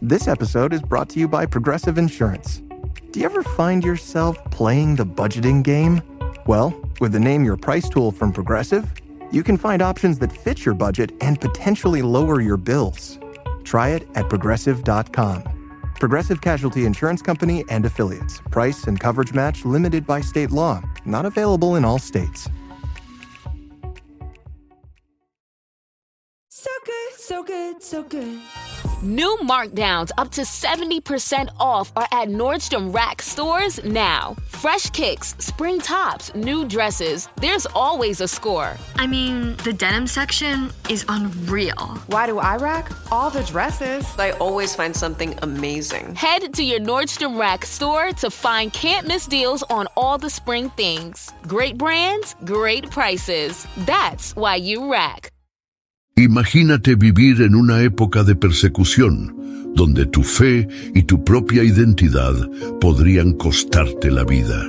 This episode is brought to you by Progressive Insurance. Do you ever find yourself playing the budgeting game? Well, with the Name Your Price tool from Progressive, you can find options that fit your budget and potentially lower your bills. Try it at Progressive.com. Progressive Casualty Insurance Company and Affiliates. Price and coverage match limited by state law. Not available in all states. So good, so good, so good. New markdowns up to 70% off are at Nordstrom Rack stores now. Fresh kicks, spring tops, new dresses. There's always a score. I mean, the denim section is unreal. Why do I rack? All the dresses. I always find something amazing. Head to your Nordstrom Rack store to find can't-miss deals on all the spring things. Great brands, great prices. That's why you rack. Imagínate vivir en una época de persecución, donde tu fe y tu propia identidad podrían costarte la vida.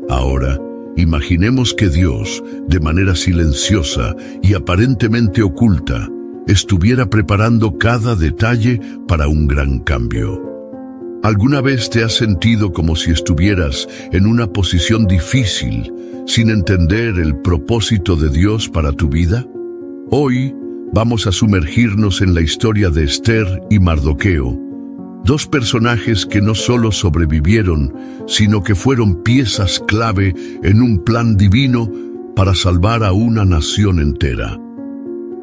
Ahora, imaginemos que Dios, de manera silenciosa y aparentemente oculta, estuviera preparando cada detalle para un gran cambio. ¿Alguna vez te has sentido como si estuvieras en una posición difícil, sin entender el propósito de Dios para tu vida? Hoy, vamos a sumergirnos en la historia de Esther y Mardoqueo, dos personajes que no solo sobrevivieron, sino que fueron piezas clave en un plan divino para salvar a una nación entera.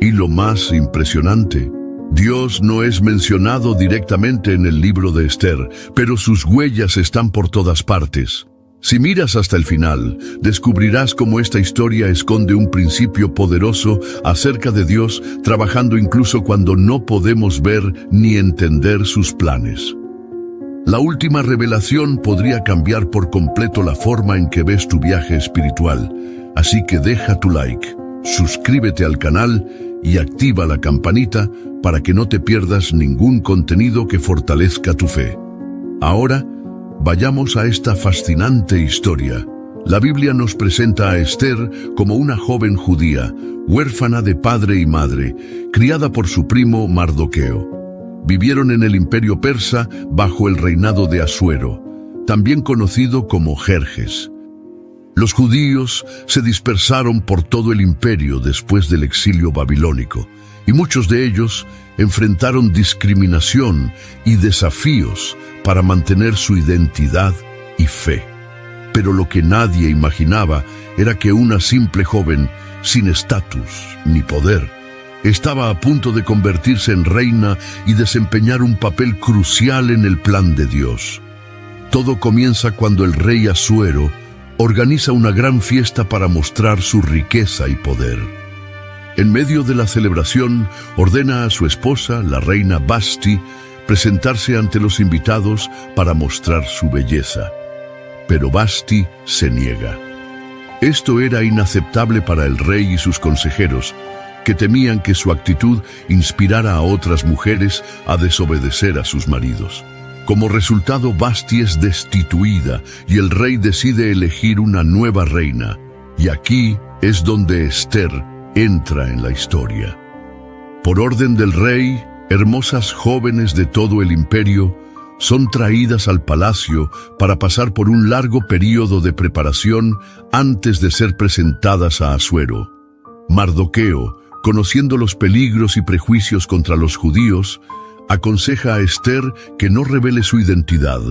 Y lo más impresionante, Dios no es mencionado directamente en el libro de Esther, pero sus huellas están por todas partes. Si miras hasta el final, descubrirás cómo esta historia esconde un principio poderoso acerca de Dios, trabajando incluso cuando no podemos ver ni entender sus planes. La última revelación podría cambiar por completo la forma en que ves tu viaje espiritual, así que deja tu like, suscríbete al canal y activa la campanita para que no te pierdas ningún contenido que fortalezca tu fe. Ahora, vayamos a esta fascinante historia. La Biblia nos presenta a Esther como una joven judía, huérfana de padre y madre, criada por su primo Mardoqueo. Vivieron en el imperio persa bajo el reinado de Asuero, también conocido como Jerjes. Los judíos se dispersaron por todo el imperio después del exilio babilónico, y muchos de ellos enfrentaron discriminación y desafíos para mantener su identidad y fe. Pero lo que nadie imaginaba era que una simple joven, sin estatus ni poder, estaba a punto de convertirse en reina y desempeñar un papel crucial en el plan de Dios. Todo comienza cuando el rey Asuero organiza una gran fiesta para mostrar su riqueza y poder. En medio de la celebración, ordena a su esposa, la reina Vasti, presentarse ante los invitados para mostrar su belleza. Pero Vasti se niega. Esto era inaceptable para el rey y sus consejeros, que temían que su actitud inspirara a otras mujeres a desobedecer a sus maridos. Como resultado, Vasti es destituida y el rey decide elegir una nueva reina. Y aquí es donde Esther entra en la historia. Por orden del rey, hermosas jóvenes de todo el imperio son traídas al palacio para pasar por un largo período de preparación antes de ser presentadas a Asuero. Mardoqueo, conociendo los peligros y prejuicios contra los judíos, aconseja a Esther que no revele su identidad.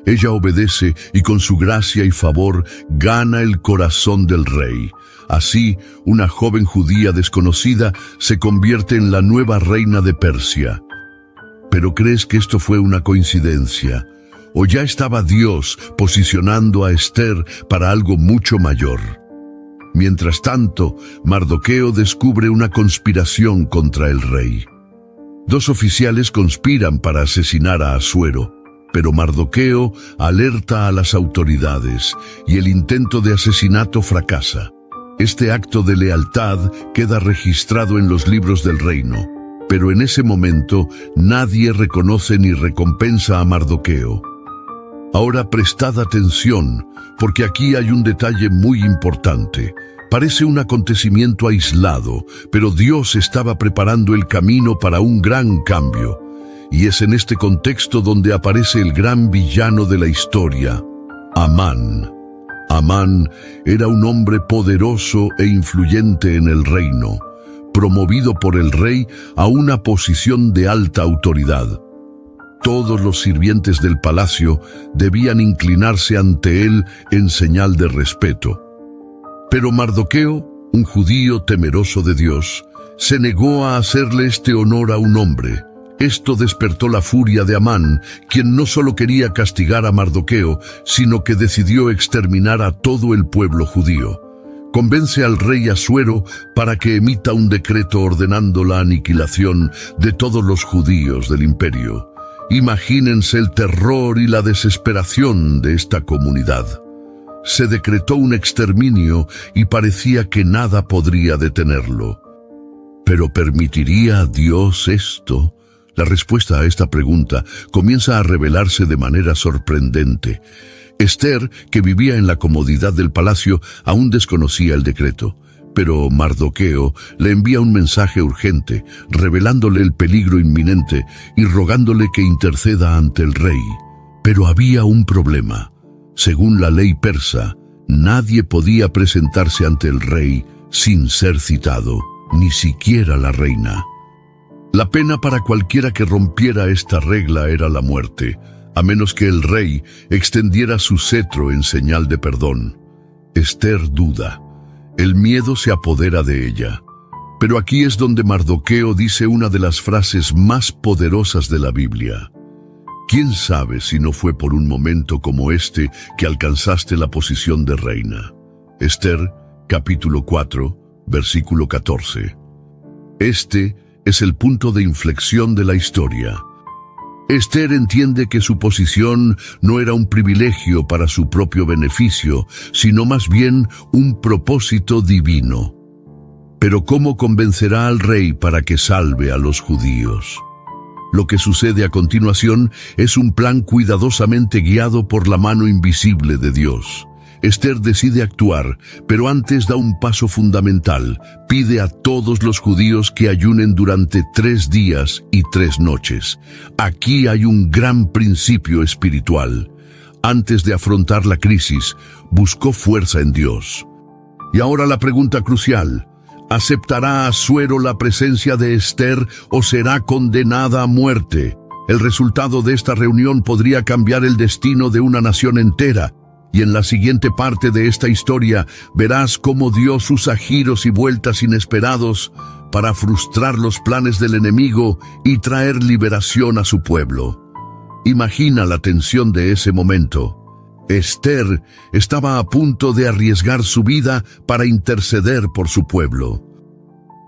Ella obedece y con su gracia y favor gana el corazón del rey. Así, una joven judía desconocida se convierte en la nueva reina de Persia. ¿Pero crees que esto fue una coincidencia? ¿O ya estaba Dios posicionando a Esther para algo mucho mayor? Mientras tanto, Mardoqueo descubre una conspiración contra el rey. Dos oficiales conspiran para asesinar a Asuero, pero Mardoqueo alerta a las autoridades y el intento de asesinato fracasa. Este acto de lealtad queda registrado en los libros del reino, pero en ese momento nadie reconoce ni recompensa a Mardoqueo. Ahora prestad atención, porque aquí hay un detalle muy importante. Parece un acontecimiento aislado, pero Dios estaba preparando el camino para un gran cambio. Y es en este contexto donde aparece el gran villano de la historia, Amán. Amán era un hombre poderoso e influyente en el reino, promovido por el rey a una posición de alta autoridad. Todos los sirvientes del palacio debían inclinarse ante él en señal de respeto. Pero Mardoqueo, un judío temeroso de Dios, se negó a hacerle este honor a un hombre. Esto despertó la furia de Amán, quien no solo quería castigar a Mardoqueo, sino que decidió exterminar a todo el pueblo judío. Convence al rey Asuero para que emita un decreto ordenando la aniquilación de todos los judíos del imperio. Imagínense el terror y la desesperación de esta comunidad. Se decretó un exterminio y parecía que nada podría detenerlo. ¿Pero permitiría Dios esto? La respuesta a esta pregunta comienza a revelarse de manera sorprendente. Esther, que vivía en la comodidad del palacio, aún desconocía el decreto. Pero Mardoqueo le envía un mensaje urgente, revelándole el peligro inminente y rogándole que interceda ante el rey. Pero había un problema. Según la ley persa, nadie podía presentarse ante el rey sin ser citado, ni siquiera la reina. La pena para cualquiera que rompiera esta regla era la muerte, a menos que el rey extendiera su cetro en señal de perdón. Esther duda. El miedo se apodera de ella. Pero aquí es donde Mardoqueo dice una de las frases más poderosas de la Biblia. ¿Quién sabe si no fue por un momento como este que alcanzaste la posición de reina? Esther, capítulo 4, versículo 14. Este es el punto de inflexión de la historia. Esther entiende que su posición no era un privilegio para su propio beneficio, sino más bien un propósito divino. Pero ¿cómo convencerá al rey para que salve a los judíos? Lo que sucede a continuación es un plan cuidadosamente guiado por la mano invisible de Dios. Esther decide actuar, pero antes da un paso fundamental. Pide a todos los judíos que ayunen durante 3 días y 3 noches. Aquí hay un gran principio espiritual. Antes de afrontar la crisis, buscó fuerza en Dios. Y ahora la pregunta crucial: ¿aceptará Asuero la presencia de Esther o será condenada a muerte? El resultado de esta reunión podría cambiar el destino de una nación entera. Y en la siguiente parte de esta historia verás cómo Dios usa giros y vueltas inesperados para frustrar los planes del enemigo y traer liberación a su pueblo. Imagina la tensión de ese momento. Esther estaba a punto de arriesgar su vida para interceder por su pueblo.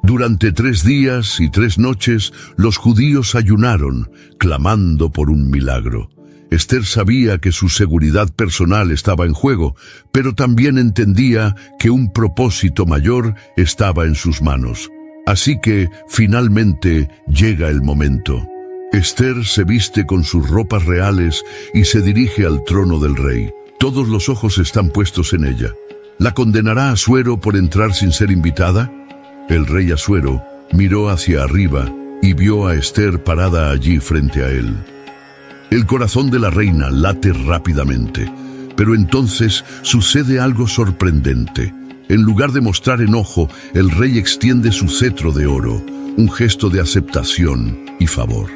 Durante 3 días y 3 noches, los judíos ayunaron, clamando por un milagro. Esther sabía que su seguridad personal estaba en juego, pero también entendía que un propósito mayor estaba en sus manos. Así que, finalmente, llega el momento. Esther se viste con sus ropas reales y se dirige al trono del rey. Todos los ojos están puestos en ella. ¿La condenará Asuero por entrar sin ser invitada? El rey Asuero miró hacia arriba y vio a Esther parada allí frente a él. El corazón de la reina late rápidamente, pero entonces sucede algo sorprendente. En lugar de mostrar enojo, el rey extiende su cetro de oro, un gesto de aceptación y favor.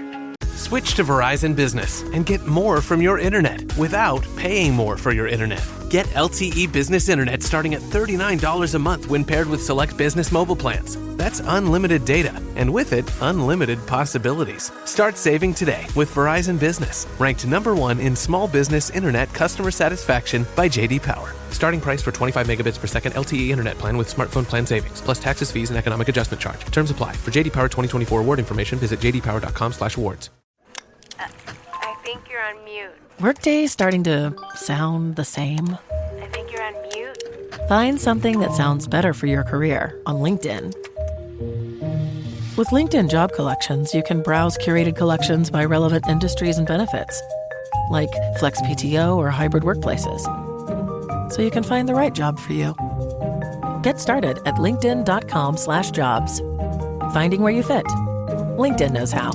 Switch to Verizon Business and get more from your internet without paying more for your internet. Get LTE Business Internet starting at $39 a month when paired with select business mobile plans. That's unlimited data, and with it, unlimited possibilities. Start saving today with Verizon Business, ranked #1 in small business internet customer satisfaction by J.D. Power. Starting price for 25 megabits per second LTE internet plan with smartphone plan savings, plus taxes, fees, and economic adjustment charge. Terms apply. For J.D. Power 2024 award information, visit jdpower.com/awards. I think you're on mute. Workday starting to sound the same? I think you're on mute. Find something that sounds better for your career on LinkedIn. With LinkedIn Job Collections, you can browse curated collections by relevant industries and benefits, like flex PTO or hybrid workplaces, so you can find the right job for you. Get started at linkedin.com/jobs. Finding where you fit. LinkedIn knows how.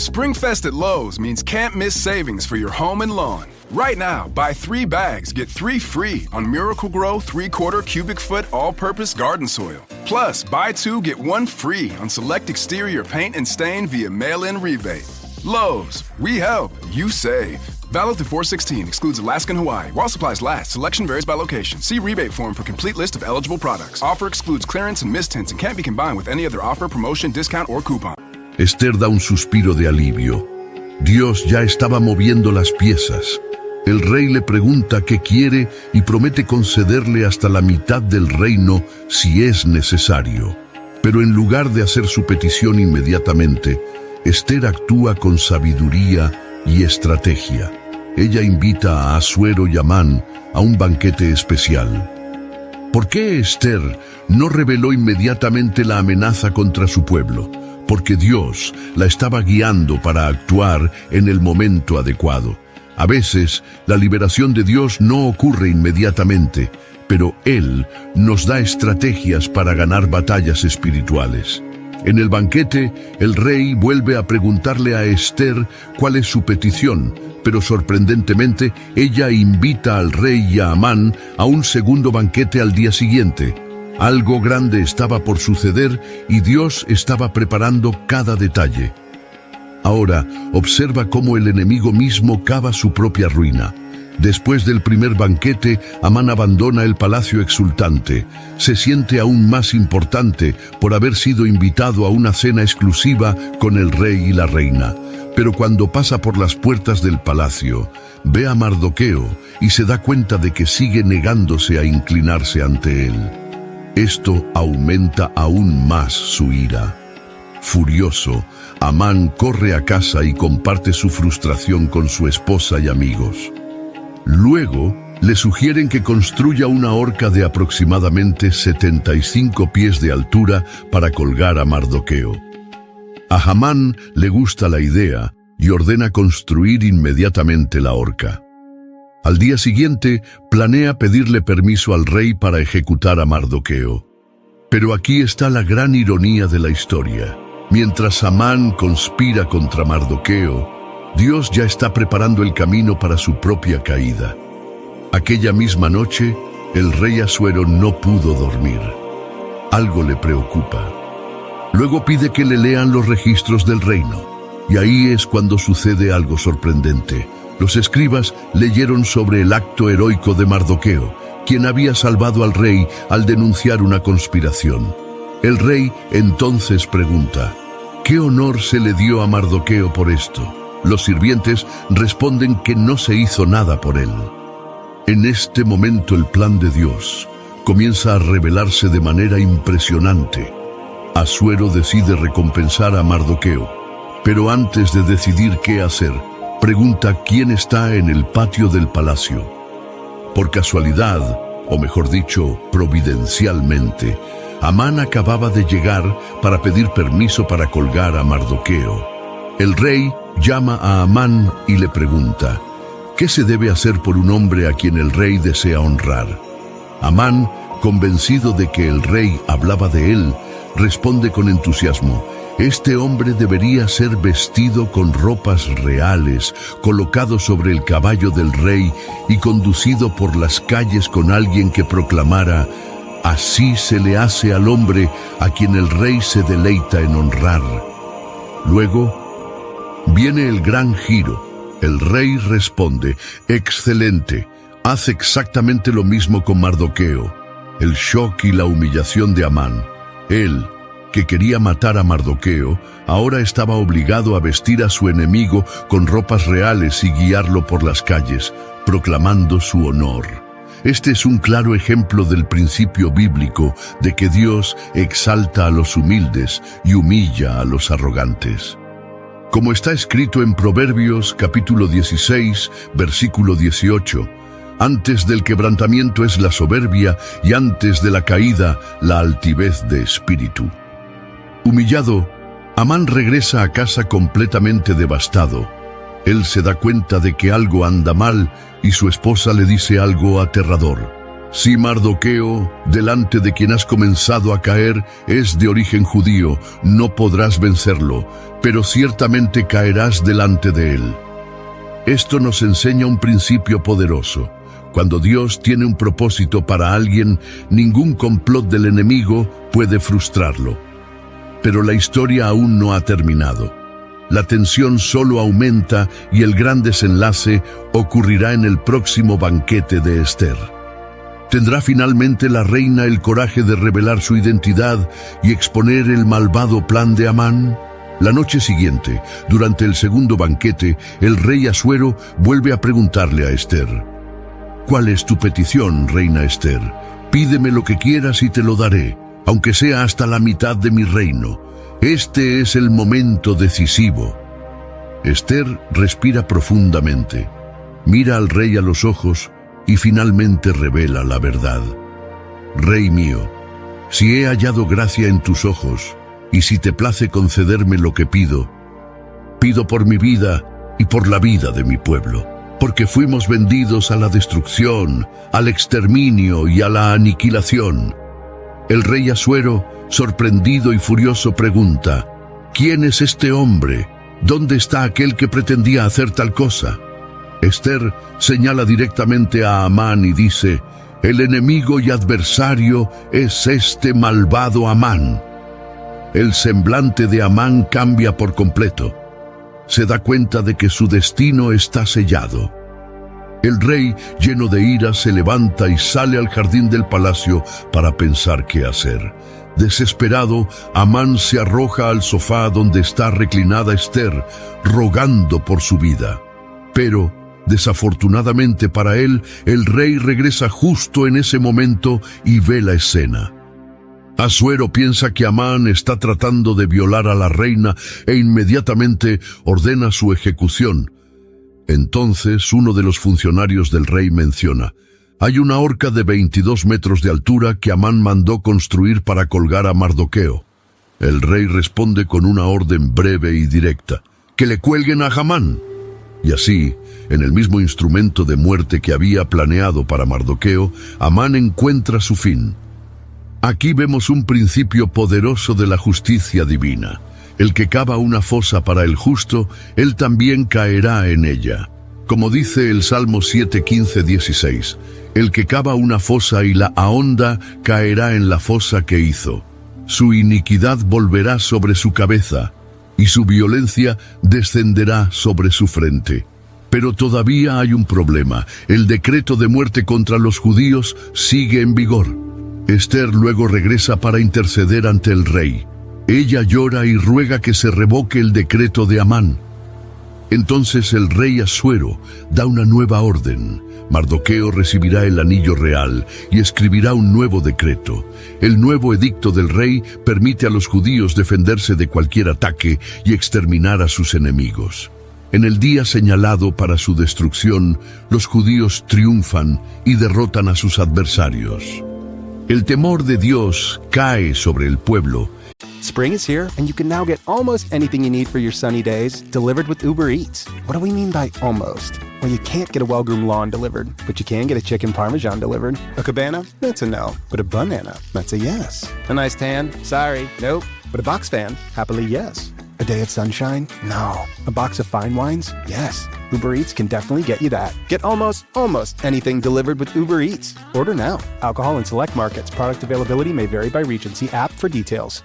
Springfest at Lowe's means can't miss savings for your home and lawn. Right now, buy 3 bags, get 3 free on Miracle-Gro 3/4 cubic foot all-purpose garden soil. Plus, buy 2, get 1 free on select exterior paint and stain via mail-in rebate. Lowe's, we help, you save. Valid through 4/16, excludes Alaska and Hawaii. While supplies last, selection varies by location. See rebate form for complete list of eligible products. Offer excludes clearance and mist tints and can't be combined with any other offer, promotion, discount, or coupon. Esther da un suspiro de alivio. Dios ya estaba moviendo las piezas. El rey le pregunta qué quiere y promete concederle hasta la mitad del reino si es necesario. Pero en lugar de hacer su petición inmediatamente, Esther actúa con sabiduría y estrategia. Ella invita a Asuero y Amán a un banquete especial. ¿Por qué Esther no reveló inmediatamente la amenaza contra su pueblo? Porque Dios la estaba guiando para actuar en el momento adecuado. A veces, la liberación de Dios no ocurre inmediatamente, pero Él nos da estrategias para ganar batallas espirituales. En el banquete, el rey vuelve a preguntarle a Esther cuál es su petición, pero sorprendentemente, ella invita al rey y a Amán a un segundo banquete al día siguiente. Algo grande estaba por suceder y Dios estaba preparando cada detalle. Ahora, observa cómo el enemigo mismo cava su propia ruina. Después del primer banquete, Amán abandona el palacio exultante. Se siente aún más importante por haber sido invitado a una cena exclusiva con el rey y la reina. Pero cuando pasa por las puertas del palacio, ve a Mardoqueo y se da cuenta de que sigue negándose a inclinarse ante él. Esto aumenta aún más su ira. Furioso, Amán corre a casa y comparte su frustración con su esposa y amigos. Luego, le sugieren que construya una horca de aproximadamente 75 pies de altura para colgar a Mardoqueo. A Amán le gusta la idea y ordena construir inmediatamente la horca. Al día siguiente, planea pedirle permiso al rey para ejecutar a Mardoqueo. Pero aquí está la gran ironía de la historia. Mientras Amán conspira contra Mardoqueo, Dios ya está preparando el camino para su propia caída. Aquella misma noche, el rey Asuero no pudo dormir. Algo le preocupa. Luego pide que le lean los registros del reino. Y ahí es cuando sucede algo sorprendente. Los escribas leyeron sobre el acto heroico de Mardoqueo, quien había salvado al rey al denunciar una conspiración. El rey entonces pregunta, ¿qué honor se le dio a Mardoqueo por esto? Los sirvientes responden que no se hizo nada por él. En este momento el plan de Dios comienza a revelarse de manera impresionante. Asuero decide recompensar a Mardoqueo, pero antes de decidir qué hacer, pregunta quién está en el patio del palacio. Por casualidad, o mejor dicho, providencialmente, Amán acababa de llegar para pedir permiso para colgar a Mardoqueo. El rey llama a Amán y le pregunta, ¿qué se debe hacer por un hombre a quien el rey desea honrar? Amán, convencido de que el rey hablaba de él, responde con entusiasmo, este hombre debería ser vestido con ropas reales, colocado sobre el caballo del rey y conducido por las calles con alguien que proclamara, así se le hace al hombre a quien el rey se deleita en honrar. Luego, viene el gran giro. El rey responde, excelente, haz exactamente lo mismo con Mardoqueo. El shock y la humillación de Amán. Él, que quería matar a Mardoqueo, ahora estaba obligado a vestir a su enemigo con ropas reales y guiarlo por las calles, proclamando su honor. Este es un claro ejemplo del principio bíblico de que Dios exalta a los humildes y humilla a los arrogantes. Como está escrito en Proverbios capítulo 16, versículo 18, antes del quebrantamiento es la soberbia y antes de la caída la altivez de espíritu. Humillado, Amán regresa a casa completamente devastado. Él se da cuenta de que algo anda mal y su esposa le dice algo aterrador. Si Mardoqueo, delante de quien has comenzado a caer, es de origen judío, no podrás vencerlo, pero ciertamente caerás delante de él. Esto nos enseña un principio poderoso. Cuando Dios tiene un propósito para alguien, ningún complot del enemigo puede frustrarlo. Pero la historia aún no ha terminado. La tensión solo aumenta y el gran desenlace ocurrirá en el próximo banquete de Esther. ¿Tendrá finalmente la reina el coraje de revelar su identidad y exponer el malvado plan de Amán? La noche siguiente, durante el segundo banquete, el rey Asuero vuelve a preguntarle a Esther: ¿Cuál es tu petición, reina Esther? Pídeme lo que quieras y te lo daré, aunque sea hasta la mitad de mi reino. Este es el momento decisivo. Esther respira profundamente, mira al rey a los ojos y finalmente revela la verdad. Rey mío, si he hallado gracia en tus ojos, y si te place concederme lo que pido por mi vida y por la vida de mi pueblo, porque fuimos vendidos a la destrucción, al exterminio y a la aniquilación. El rey Asuero, sorprendido y furioso, pregunta: ¿Quién es este hombre? ¿Dónde está aquel que pretendía hacer tal cosa? Esther señala directamente a Amán y dice: el enemigo y adversario es este malvado Amán. El semblante de Amán cambia por completo. Se da cuenta de que su destino está sellado. El rey, lleno de ira, se levanta y sale al jardín del palacio para pensar qué hacer. Desesperado, Amán se arroja al sofá donde está reclinada Esther, rogando por su vida. Pero, desafortunadamente para él, el rey regresa justo en ese momento y ve la escena. Asuero piensa que Amán está tratando de violar a la reina e inmediatamente ordena su ejecución. Entonces uno de los funcionarios del rey menciona: hay una horca de 22 metros de altura que Amán mandó construir para colgar a Mardoqueo. El rey responde con una orden breve y directa: que le cuelguen a Hamán. Y así, en el mismo instrumento de muerte que había planeado para Mardoqueo, Amán encuentra su fin. Aquí vemos un principio poderoso de la justicia divina. El que cava una fosa para el justo, él también caerá en ella. Como dice el Salmo 7, 15, 16, el que cava una fosa y la ahonda, caerá en la fosa que hizo. Su iniquidad volverá sobre su cabeza, y su violencia descenderá sobre su frente. Pero todavía hay un problema. El decreto de muerte contra los judíos sigue en vigor. Esther luego regresa para interceder ante el rey. Ella llora y ruega que se revoque el decreto de Amán. Entonces el rey Asuero da una nueva orden. Mardoqueo recibirá el anillo real y escribirá un nuevo decreto. El nuevo edicto del rey permite a los judíos defenderse de cualquier ataque y exterminar a sus enemigos. En el día señalado para su destrucción, los judíos triunfan y derrotan a sus adversarios. El temor de Dios cae sobre el pueblo. Spring is here, and you can now get almost anything you need for your sunny days delivered with Uber Eats. What do we mean by almost? Well, you can't get a well-groomed lawn delivered, but you can get a chicken parmesan delivered. A cabana? That's a no. But a banana? That's a yes. A nice tan? Sorry, nope. But a box fan? Happily, yes. A day of sunshine? No. A box of fine wines? Yes. Uber Eats can definitely get you that. Get almost anything delivered with Uber Eats. Order now. Alcohol in select markets. Product availability may vary by region. See app for details.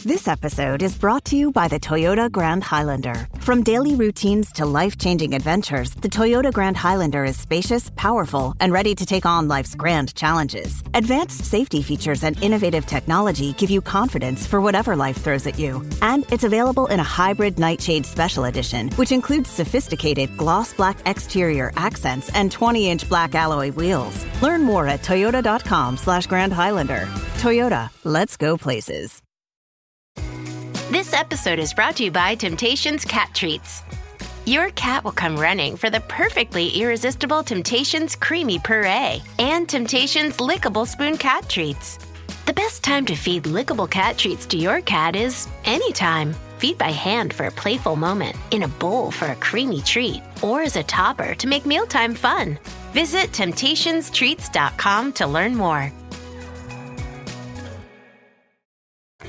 This episode is brought to you by the Toyota Grand Highlander. From daily routines to life-changing adventures, the Toyota Grand Highlander is spacious, powerful, and ready to take on life's grand challenges. Advanced safety features and innovative technology give you confidence for whatever life throws at you. And it's available in a hybrid Nightshade Special Edition, which includes sophisticated gloss black exterior accents and 20-inch black alloy wheels. Learn more at toyota.com/Grand Highlander. Toyota, let's go places. This episode is brought to you by Temptations Cat Treats. Your cat will come running for the perfectly irresistible Temptations Creamy Puree and Temptations Lickable Spoon Cat Treats. The best time to feed lickable cat treats to your cat is anytime. Feed by hand for a playful moment, in a bowl for a creamy treat, or as a topper to make mealtime fun. Visit temptationstreats.com to learn more.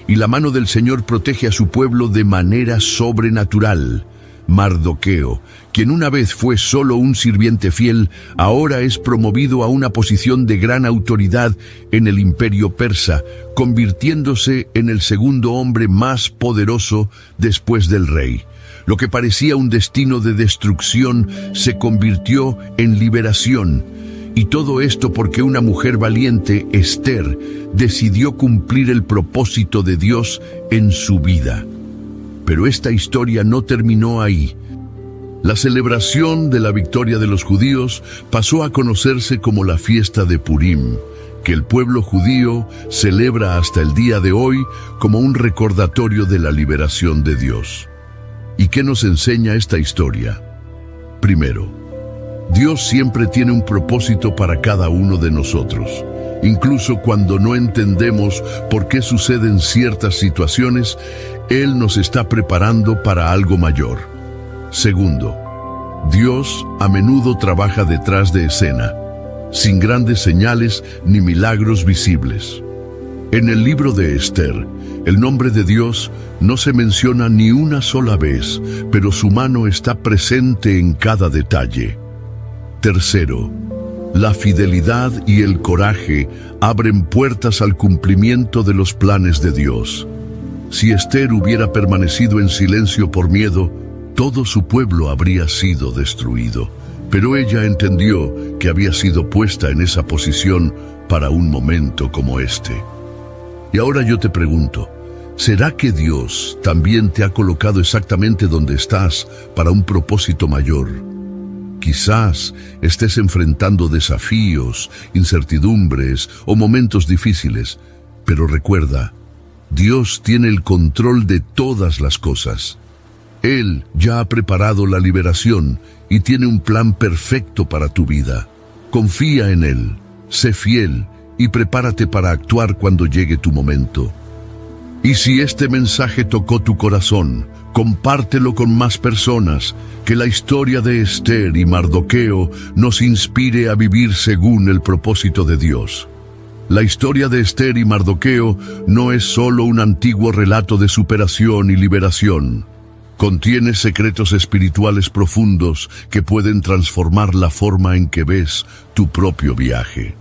Y la mano del Señor protege a su pueblo de manera sobrenatural. Mardoqueo, quien una vez fue solo un sirviente fiel, ahora es promovido a una posición de gran autoridad en el imperio persa, convirtiéndose en el segundo hombre más poderoso después del rey. Lo que parecía un destino de destrucción se convirtió en liberación. Y todo esto porque una mujer valiente, Esther, decidió cumplir el propósito de Dios en su vida. Pero esta historia no terminó ahí. La celebración de la victoria de los judíos pasó a conocerse como la fiesta de Purim, que el pueblo judío celebra hasta el día de hoy como un recordatorio de la liberación de Dios. ¿Y qué nos enseña esta historia? Primero, Dios siempre tiene un propósito para cada uno de nosotros. Incluso cuando no entendemos por qué suceden ciertas situaciones, Él nos está preparando para algo mayor. Segundo, Dios a menudo trabaja detrás de escena, sin grandes señales ni milagros visibles. En el libro de Esther, el nombre de Dios no se menciona ni una sola vez, pero su mano está presente en cada detalle. Tercero, la fidelidad y el coraje abren puertas al cumplimiento de los planes de Dios. Si Esther hubiera permanecido en silencio por miedo, todo su pueblo habría sido destruido. Pero ella entendió que había sido puesta en esa posición para un momento como este. Y ahora yo te pregunto, ¿será que Dios también te ha colocado exactamente donde estás para un propósito mayor? Quizás estés enfrentando desafíos, incertidumbres o momentos difíciles, pero recuerda, Dios tiene el control de todas las cosas. Él ya ha preparado la liberación y tiene un plan perfecto para tu vida. Confía en Él, sé fiel y prepárate para actuar cuando llegue tu momento. Y si este mensaje tocó tu corazón, compártelo con más personas, que la historia de Esther y Mardoqueo nos inspire a vivir según el propósito de Dios. La historia de Esther y Mardoqueo no es solo un antiguo relato de superación y liberación. Contiene secretos espirituales profundos que pueden transformar la forma en que ves tu propio viaje.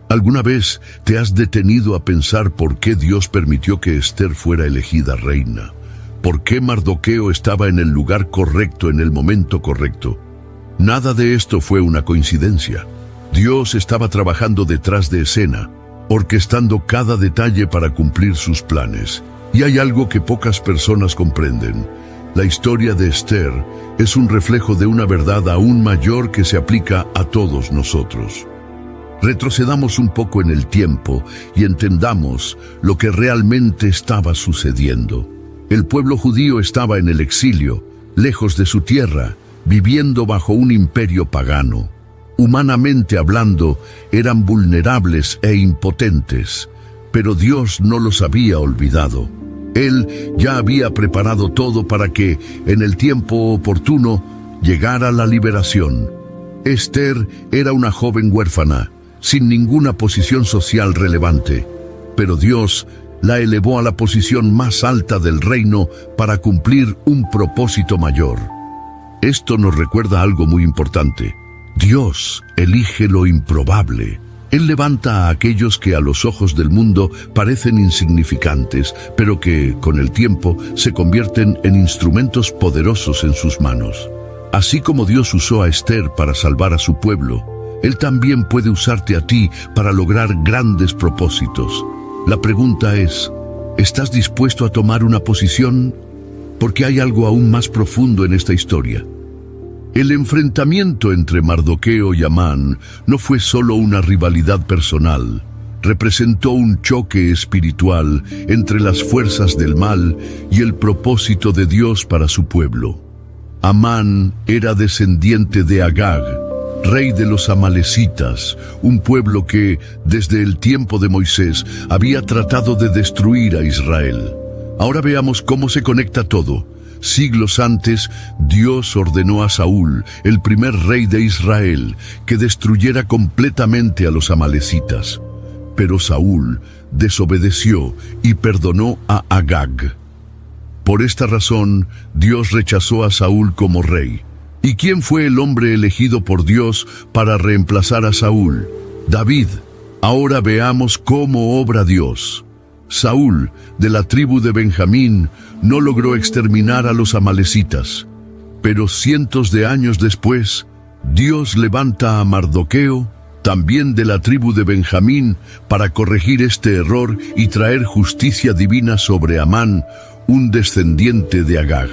¿Alguna vez te has detenido a pensar por qué Dios permitió que Esther fuera elegida reina? ¿Por qué Mardoqueo estaba en el lugar correcto en el momento correcto? Nada de esto fue una coincidencia. Dios estaba trabajando detrás de escena, orquestando cada detalle para cumplir sus planes. Y hay algo que pocas personas comprenden. La historia de Esther es un reflejo de una verdad aún mayor que se aplica a todos nosotros. Retrocedamos un poco en el tiempo y entendamos lo que realmente estaba sucediendo. El pueblo judío estaba en el exilio, lejos de su tierra, viviendo bajo un imperio pagano. Humanamente hablando, eran vulnerables e impotentes, pero Dios no los había olvidado. Él ya había preparado todo para que, en el tiempo oportuno, llegara la liberación. Esther era una joven huérfana, sin ninguna posición social relevante, pero Dios la elevó a la posición más alta del reino para cumplir un propósito mayor. Esto nos recuerda algo muy importante. Dios elige lo improbable. Él levanta a aquellos que a los ojos del mundo parecen insignificantes, pero que, con el tiempo, se convierten en instrumentos poderosos en sus manos. Así como Dios usó a Esther para salvar a su pueblo, Él también puede usarte a ti para lograr grandes propósitos. La pregunta es, ¿estás dispuesto a tomar una posición? Porque hay algo aún más profundo en esta historia. El enfrentamiento entre Mardoqueo y Amán no fue solo una rivalidad personal, representó un choque espiritual entre las fuerzas del mal y el propósito de Dios para su pueblo. Amán era descendiente de Agag, rey de los amalecitas, un pueblo que, desde el tiempo de Moisés, había tratado de destruir a Israel. Ahora veamos cómo se conecta todo. siglos antes, Dios ordenó a Saúl, el primer rey de Israel, que destruyera completamente a los amalecitas. Pero Saúl desobedeció y perdonó a Agag. Por esta razón, Dios rechazó a Saúl como rey. ¿Y quién fue el hombre elegido por Dios para reemplazar a Saúl? David. Ahora veamos cómo obra Dios. Saúl, de la tribu de Benjamín, no logró exterminar a los amalecitas. Pero cientos de años después, Dios levanta a Mardoqueo, también de la tribu de Benjamín, para corregir este error y traer justicia divina sobre Amán, un descendiente de Agag.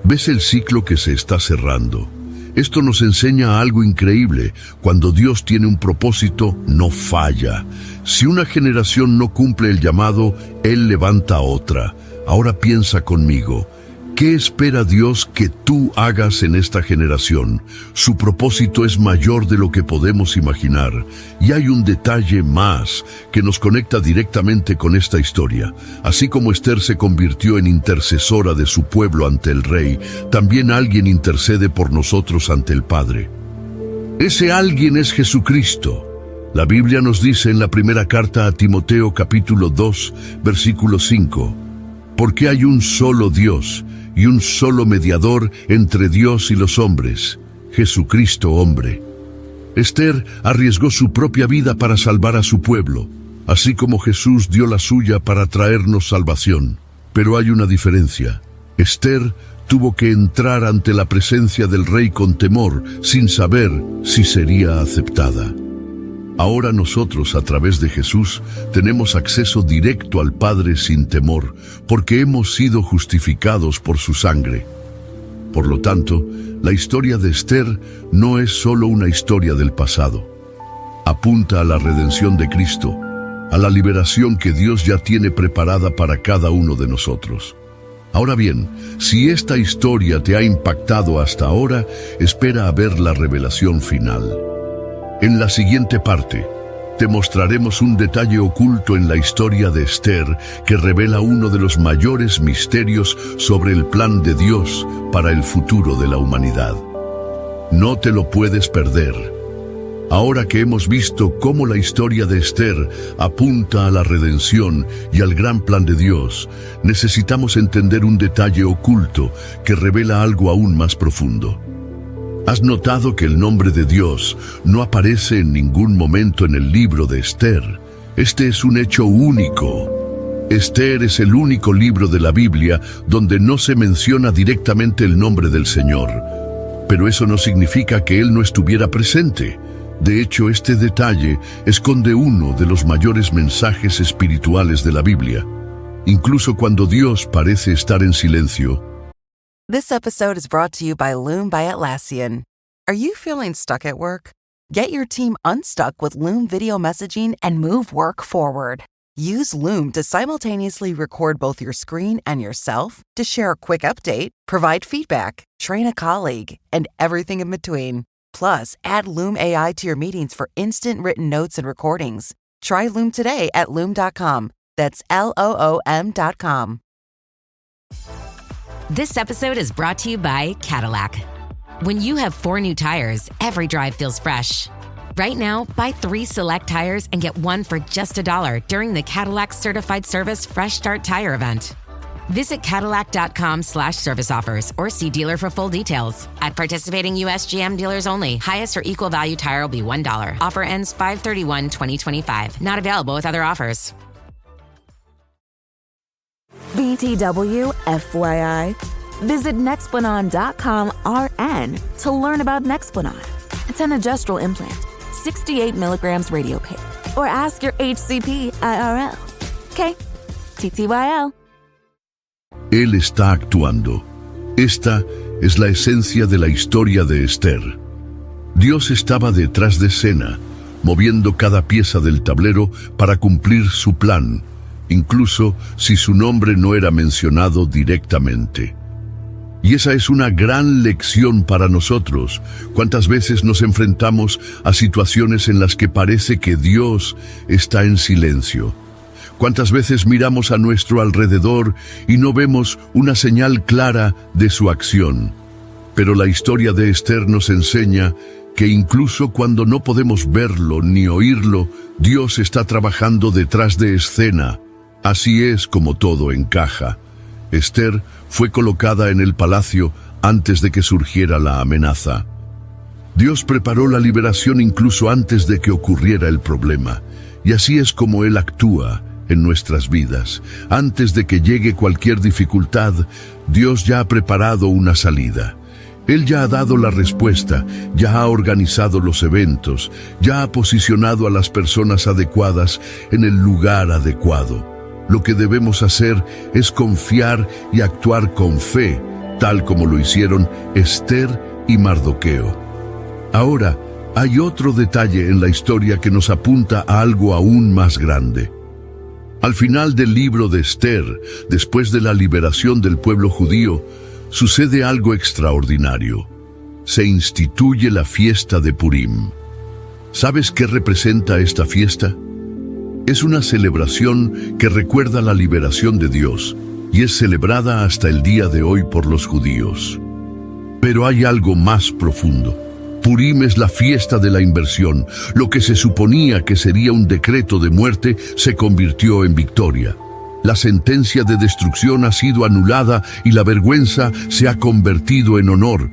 ¿Ves el ciclo que se está cerrando? Esto nos enseña algo increíble. Cuando Dios tiene un propósito, no falla. Si una generación no cumple el llamado, Él levanta otra. Ahora piensa conmigo. ¿Qué espera Dios que tú hagas en esta generación? Su propósito es mayor de lo que podemos imaginar. Y hay un detalle más que nos conecta directamente con esta historia. Así como Esther se convirtió en intercesora de su pueblo ante el rey, también alguien intercede por nosotros ante el Padre. Ese alguien es Jesucristo. La Biblia nos dice en la primera carta a Timoteo capítulo 2, versículo 5, porque hay un solo Dios y un solo mediador entre Dios y los hombres, Jesucristo hombre. Esther arriesgó su propia vida para salvar a su pueblo, así como Jesús dio la suya para traernos salvación. Pero hay una diferencia. Esther tuvo que entrar ante la presencia del rey con temor, sin saber si sería aceptada. Ahora nosotros, a través de Jesús, tenemos acceso directo al Padre sin temor, porque hemos sido justificados por su sangre. Por lo tanto, la historia de Esther no es solo una historia del pasado. Apunta a la redención de Cristo, a la liberación que Dios ya tiene preparada para cada uno de nosotros. Ahora bien, si esta historia te ha impactado hasta ahora, espera a ver la revelación final. En la siguiente parte, te mostraremos un detalle oculto en la historia de Esther que revela uno de los mayores misterios sobre el plan de Dios para el futuro de la humanidad. No te lo puedes perder. Ahora que hemos visto cómo la historia de Esther apunta a la redención y al gran plan de Dios, necesitamos entender un detalle oculto que revela algo aún más profundo. ¿Has notado que el nombre de Dios no aparece en ningún momento en el libro de Esther? Este es un hecho único. Esther es el único libro de la Biblia donde no se menciona directamente el nombre del Señor. Pero eso no significa que Él no estuviera presente. De hecho, este detalle esconde uno de los mayores mensajes espirituales de la Biblia. Incluso cuando Dios parece estar en silencio. This episode is brought to you by Loom by Atlassian. Are you feeling stuck at work? Get your team unstuck with Loom video messaging and move work forward. Use Loom to simultaneously record both your screen and yourself, to share a quick update, provide feedback, train a colleague, and everything in between. Plus, add Loom AI to your meetings for instant written notes and recordings. Try Loom today at Loom.com. That's LOOM.com. This episode is brought to you by Cadillac. When you have 4 new tires, every drive feels fresh. Right now, buy 3 select tires and get 1 for just $1 during the Cadillac Certified Service Fresh Start Tire event. Visit Cadillac.com/service offers or see dealer for full details. At participating U.S. GM dealers only. Highest or equal value tire will be $1. Offer ends 5/31/2025. Not available with other offers. BTW FYI. Visit Nexplanon.com RN to learn about Nexplanon. It's an gestural implant, 68 milligrams radio pair. Or ask your HCP IRL. Okay, TTYL. Él está actuando. Esta es la esencia de la historia de Esther. Dios estaba detrás de escena, moviendo cada pieza del tablero para cumplir su plan, incluso si su nombre no era mencionado directamente. Y esa es una gran lección para nosotros. ¿Cuántas veces nos enfrentamos a situaciones en las que parece que Dios está en silencio? ¿Cuántas veces miramos a nuestro alrededor y no vemos una señal clara de su acción? Pero la historia de Esther nos enseña que incluso cuando no podemos verlo ni oírlo, Dios está trabajando detrás de escena. Así es como todo encaja. Esther fue colocada en el palacio antes de que surgiera la amenaza. Dios preparó la liberación incluso antes de que ocurriera el problema. Y así es como Él actúa en nuestras vidas. Antes de que llegue cualquier dificultad, Dios ya ha preparado una salida. Él ya ha dado la respuesta, ya ha organizado los eventos, ya ha posicionado a las personas adecuadas en el lugar adecuado. Lo que debemos hacer es confiar y actuar con fe, tal como lo hicieron Esther y Mardoqueo. Ahora, hay otro detalle en la historia que nos apunta a algo aún más grande. Al final del libro de Esther, después de la liberación del pueblo judío, sucede algo extraordinario. Se instituye la fiesta de Purim. ¿Sabes qué representa esta fiesta? Es una celebración que recuerda la liberación de Dios y es celebrada hasta el día de hoy por los judíos. Pero hay algo más profundo. Purim es la fiesta de la inversión. Lo que se suponía que sería un decreto de muerte se convirtió en victoria. La sentencia de destrucción ha sido anulada y la vergüenza se ha convertido en honor.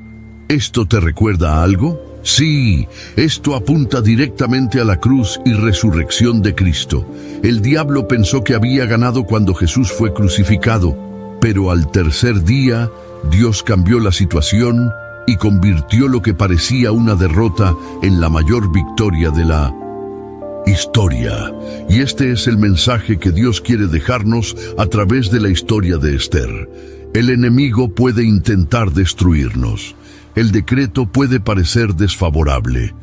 ¿Esto te recuerda a algo? Sí, esto apunta directamente a la cruz y resurrección de Cristo. El diablo pensó que había ganado cuando Jesús fue crucificado, pero al tercer día, Dios cambió la situación y convirtió lo que parecía una derrota en la mayor victoria de la historia. Y este es el mensaje que Dios quiere dejarnos a través de la historia de Esther. El enemigo puede intentar destruirnos. El decreto puede parecer desfavorable.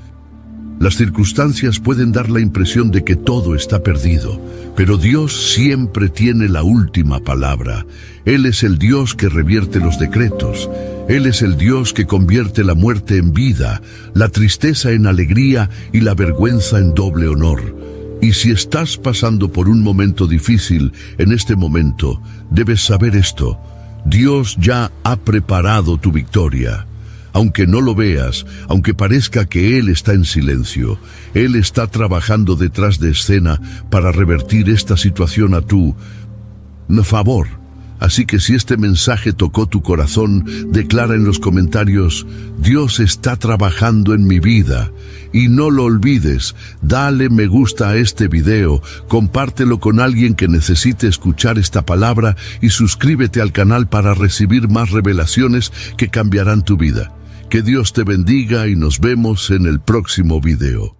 Las circunstancias pueden dar la impresión de que todo está perdido, pero Dios siempre tiene la última palabra. Él es el Dios que revierte los decretos. Él es el Dios que convierte la muerte en vida, la tristeza en alegría y la vergüenza en doble honor. Y si estás pasando por un momento difícil en este momento, debes saber esto: Dios ya ha preparado tu victoria. Aunque no lo veas, aunque parezca que Él está en silencio, Él está trabajando detrás de escena para revertir esta situación a tu favor. Así que si este mensaje tocó tu corazón, declara en los comentarios: Dios está trabajando en mi vida. Y no lo olvides, dale me gusta a este video, compártelo con alguien que necesite escuchar esta palabra y suscríbete al canal para recibir más revelaciones que cambiarán tu vida. Que Dios te bendiga y nos vemos en el próximo video.